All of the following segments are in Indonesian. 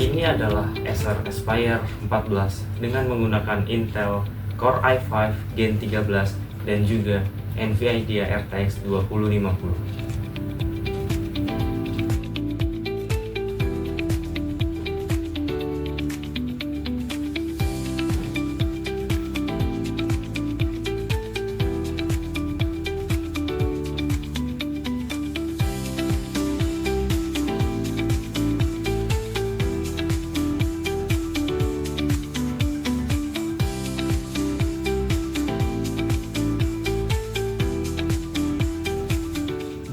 Ini adalah Acer Aspire 14 dengan menggunakan Intel Core i5 Gen 13 dan juga NVIDIA RTX 2050.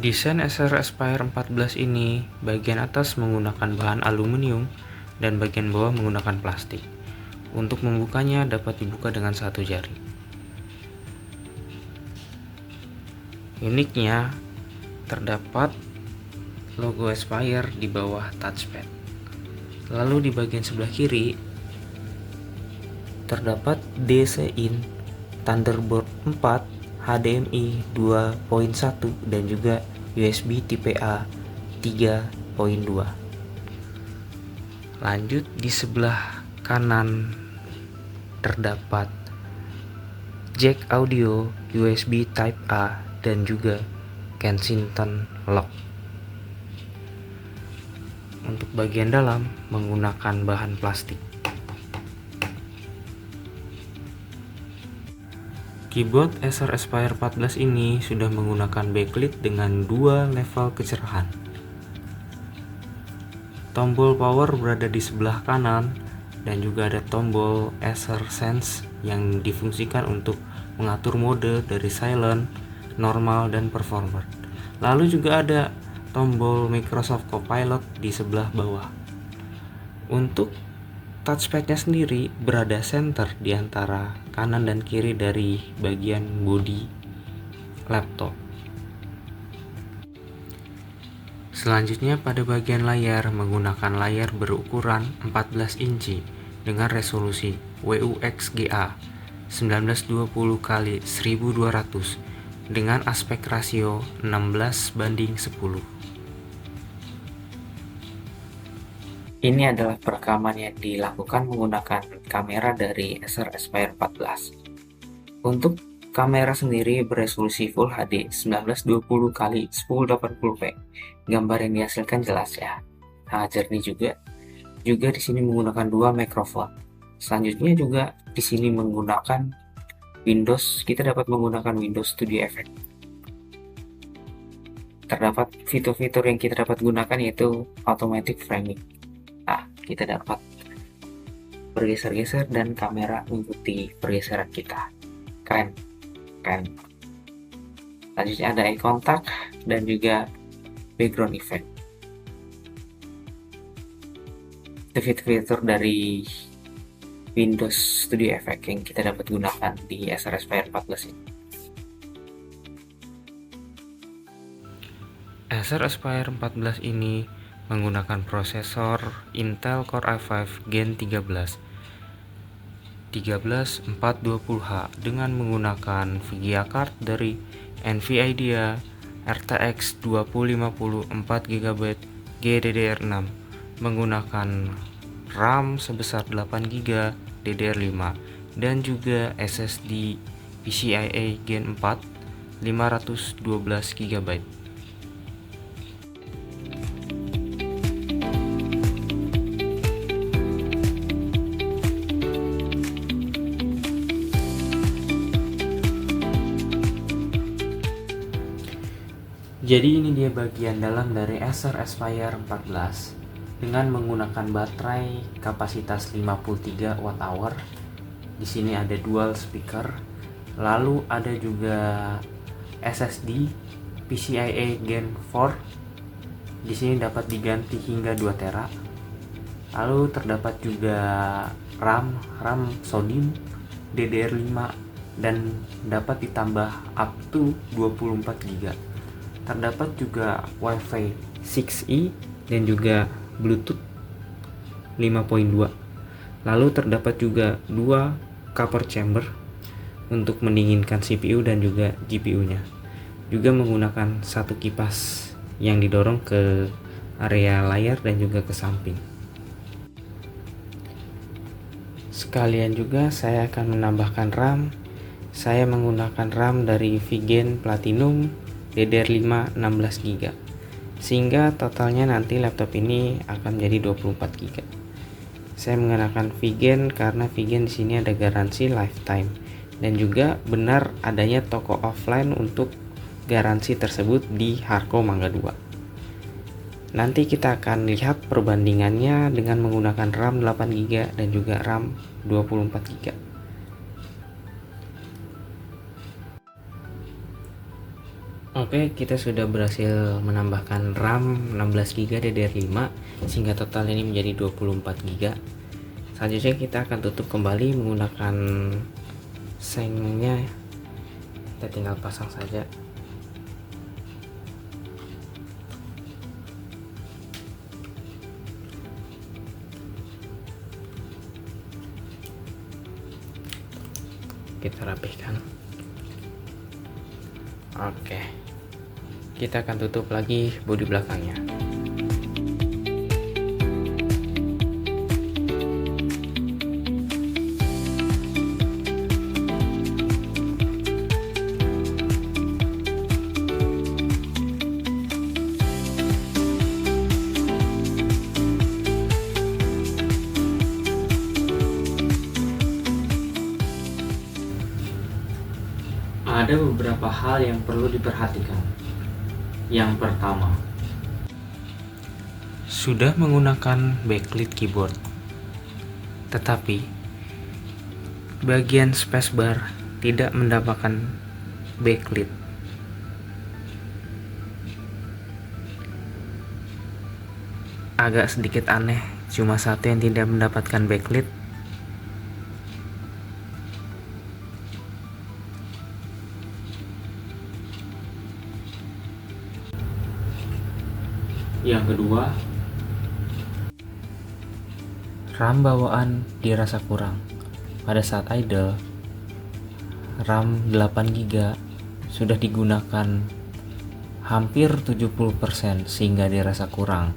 Desain Acer Aspire 14 ini, bagian atas menggunakan bahan aluminium dan bagian bawah menggunakan plastik. Untuk membukanya dapat dibuka dengan satu jari. Uniknya, terdapat logo Aspire di bawah touchpad. Lalu di bagian sebelah kiri, terdapat DC-in Thunderbolt 4, HDMI 2.1 dan juga USB Type A 3.2. Lanjut di sebelah kanan terdapat jack audio USB Type A dan juga Kensington lock. Untuk bagian dalam menggunakan bahan plastik. Keyboard Acer Aspire 14 ini sudah menggunakan backlit dengan 2 level kecerahan. Tombol power berada di sebelah kanan dan juga ada tombol Acer Sense yang difungsikan untuk mengatur mode dari silent, normal, dan performer. Lalu juga ada tombol Microsoft Copilot di sebelah bawah. Untuk touchpadnya sendiri berada center di antara kanan dan kiri dari bagian bodi laptop. Selanjutnya pada bagian layar menggunakan layar berukuran 14 inci dengan resolusi WUXGA 1920x1200 dengan aspek rasio 16:10. Ini adalah perekaman yang dilakukan menggunakan kamera dari Acer Aspire 14. Untuk kamera sendiri beresolusi Full HD 1920x1080p. Gambar yang dihasilkan jelas ya. Jernih juga. Juga di sini menggunakan 2 mikrofon. Selanjutnya juga di sini menggunakan Windows. Kita dapat menggunakan Windows Studio Effect. Terdapat fitur-fitur yang kita dapat gunakan yaitu automatic framing. Kita dapat bergeser-geser dan kamera mengikuti pergeseran kita. Keren. Selanjutnya ada eye contact dan juga background effect. Itu fitur-fitur dari Windows Studio Effect yang kita dapat gunakan di Acer Aspire 14 ini. Acer Aspire 14 ini menggunakan prosesor Intel Core i5 Gen 13 13420H dengan menggunakan VGA card dari NVIDIA RTX 2050 4GB GDDR6 menggunakan RAM sebesar 8GB DDR5 dan juga SSD PCIe Gen 4 512GB. Jadi ini dia bagian dalam dari Acer Aspire 14 dengan menggunakan baterai kapasitas 53 Wh. Di sini ada dual speaker, lalu ada juga SSD PCIe Gen 4. Di sini dapat diganti hingga 2 TB. Lalu terdapat juga RAM SODIMM DDR5 dan dapat ditambah up to 24 GB. Terdapat juga Wi-Fi 6E dan juga Bluetooth 5.2. Lalu terdapat juga 2 copper chamber untuk mendinginkan CPU dan juga GPU-nya. Juga menggunakan satu kipas yang didorong ke area layar dan juga ke samping. Sekalian juga saya akan menambahkan RAM. Saya menggunakan RAM dari Vigen Platinum DDR5 16GB, sehingga totalnya nanti laptop ini akan menjadi 24GB. Saya menggunakan Vigen karena Vigen di sini ada garansi lifetime, dan juga benar adanya toko offline untuk garansi tersebut di Harko Mangga 2. Nanti kita akan lihat perbandingannya dengan menggunakan RAM 8GB dan juga RAM 24GB. Oke, kita sudah berhasil menambahkan RAM 16GB DDR5 sehingga total ini menjadi 24GB. Selanjutnya kita akan tutup kembali menggunakan sengnya. Kita tinggal pasang saja. Kita rapihkan. Oke, kita akan tutup lagi bodi belakangnya. Ada beberapa hal yang perlu diperhatikan. Yang pertama, sudah menggunakan backlit keyboard, tetapi bagian spacebar tidak mendapatkan backlit. Agak sedikit aneh, cuma satu yang tidak mendapatkan backlit. Yang kedua, RAM bawaan dirasa kurang. Pada saat idle, RAM 8GB sudah digunakan hampir 70% sehingga dirasa kurang.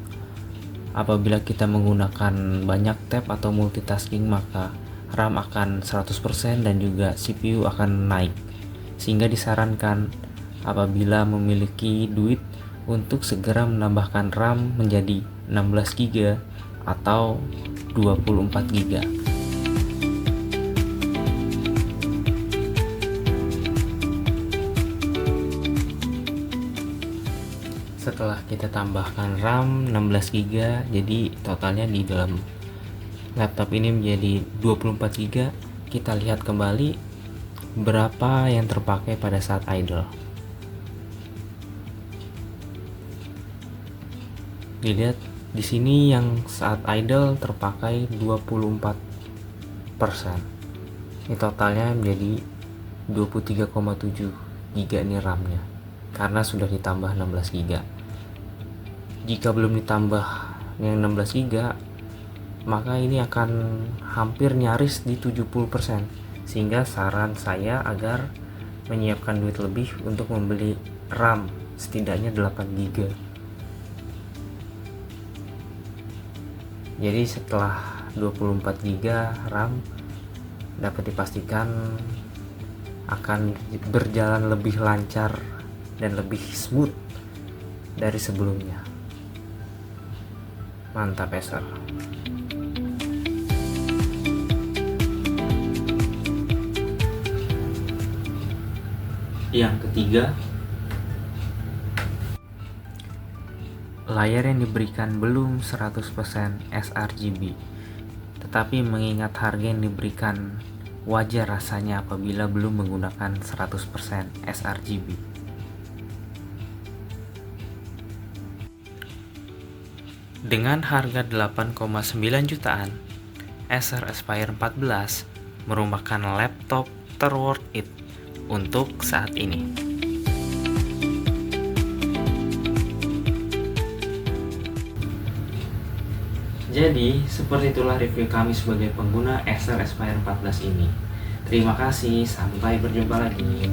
Apabila kita menggunakan banyak tab atau multitasking, maka RAM akan 100% dan juga CPU akan naik. Sehingga disarankan apabila memiliki duit untuk segera menambahkan RAM menjadi 16GB atau 24GB. Setelah kita tambahkan RAM 16GB, jadi totalnya di dalam laptop ini menjadi 24GB. Kita lihat kembali berapa yang terpakai pada saat idle. Dilihat di sini yang saat idle terpakai 24%. Ini totalnya menjadi 23,7 GB ini RAM-nya karena sudah ditambah 16 GB. Jika belum ditambah yang 16 GB, maka ini akan hampir nyaris di 70%. Sehingga saran saya agar menyiapkan duit lebih untuk membeli RAM setidaknya 8 GB. Jadi setelah 24GB RAM dapat dipastikan akan berjalan lebih lancar dan lebih smooth dari sebelumnya. Mantap Acer. Yang ketiga, layar yang diberikan belum 100% sRGB, tetapi mengingat harga yang diberikan, wajar rasanya apabila belum menggunakan 100% sRGB. Dengan harga 8,9 jutaan, Acer Aspire 14 merupakan laptop terworth it untuk saat ini. Jadi, seperti itulah review kami sebagai pengguna Acer Aspire 14 ini. Terima kasih, sampai berjumpa lagi.